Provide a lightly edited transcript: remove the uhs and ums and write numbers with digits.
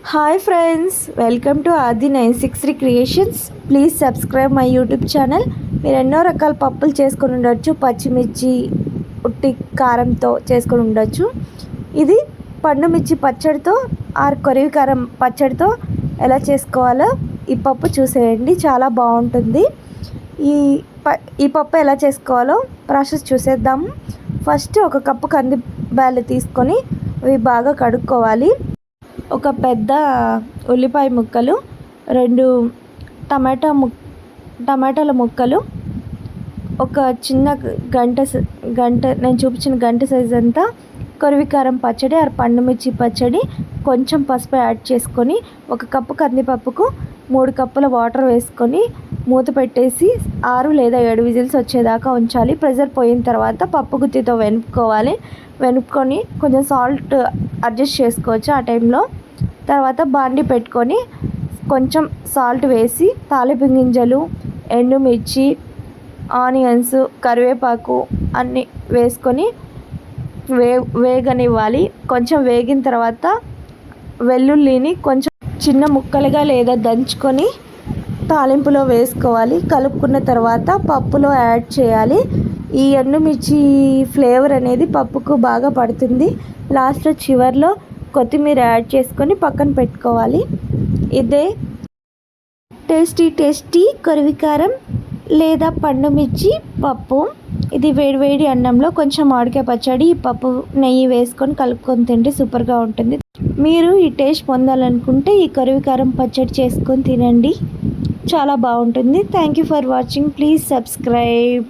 Hi friends, welcome to ఆది 963 creations. Please subscribe my YouTube channel. మీరు ఎన్నో రకాల పప్పులు చేసుకొని ఉండొచ్చు, పచ్చిమిర్చి ఉట్టి కారంతో చేసుకొని ఉండొచ్చు. ఇది పండు మిర్చి పచ్చడితో కొరివి కారం పచ్చడితో ఎలా చేసుకోవాలో ఈ పప్పు చూసేయండి, చాలా బాగుంటుంది. ఈ పప్పు ఎలా చేసుకోవాలో ప్రాసెస్ చూసేద్దాము. ఫస్ట్ ఒక కప్పు కంది బ్యాళ్ళు తీసుకొని ఇవి బాగా కడుక్కోవాలి. ఒక పెద్ద ఉల్లిపాయ ముక్కలు, 2 టమాటాల ముక్కలు, ఒక చిన్న గంట నేను చూపించిన గంట సైజ్ అంతా కొరివి కారం పచ్చడి పండు మిర్చి పచ్చడి, కొంచెం పసుపు యాడ్ చేసుకొని, ఒక కప్పు కందిపప్పుకు 3 కప్పుల వాటర్ వేసుకొని మూత పెట్టేసి 6 లేదా 7 విజిల్స్ వచ్చేదాకా ఉంచాలి. ప్రెషర్ పోయిన తర్వాత పప్పు గుత్తితో వెనుక్కొని కొంచెం సాల్ట్ అడ్జస్ట్ చేసుకోవచ్చు ఆ టైంలో. తర్వాత బాండి పెట్టుకొని కొంచెం సాల్ట్ వేసి తాలింపు గింజలు, ఎండుమిర్చి, ఆనియన్స్, కరివేపాకు అన్నీ వేసుకొని వేగనివ్వాలి. కొంచెం వేగిన తర్వాత వెల్లుల్లిని కొంచెం చిన్న ముక్కలుగా లేదా దంచుకొని తాలింపులో వేసుకోవాలి. కలుపుకున్న తర్వాత పప్పులో యాడ్ చేయాలి. ఈ ఎండుమిర్చి ఫ్లేవర్ అనేది పప్పుకు బాగా పడుతుంది. లాస్ట్లో చివర్లో కొత్తిమీర యాడ్ చేసుకొని పక్కన పెట్టుకోవాలి. ఇదే టేస్టీ కొరివి కారం లేదా పండు మిర్చి పప్పు. ఇది వేడివేడి అన్నంలో కొంచెం మామిడికాయ పచ్చడి, ఈ పప్పు నెయ్యి వేసుకొని కలుపుకొని తింటే సూపర్గా ఉంటుంది. మీరు ఈ టేస్ట్ పొందాలనుకుంటే ఈ కొరివి కారం పచ్చడి చేసుకొని తినండి, చాలా బాగుంటుంది. Thank you for watching. Please subscribe.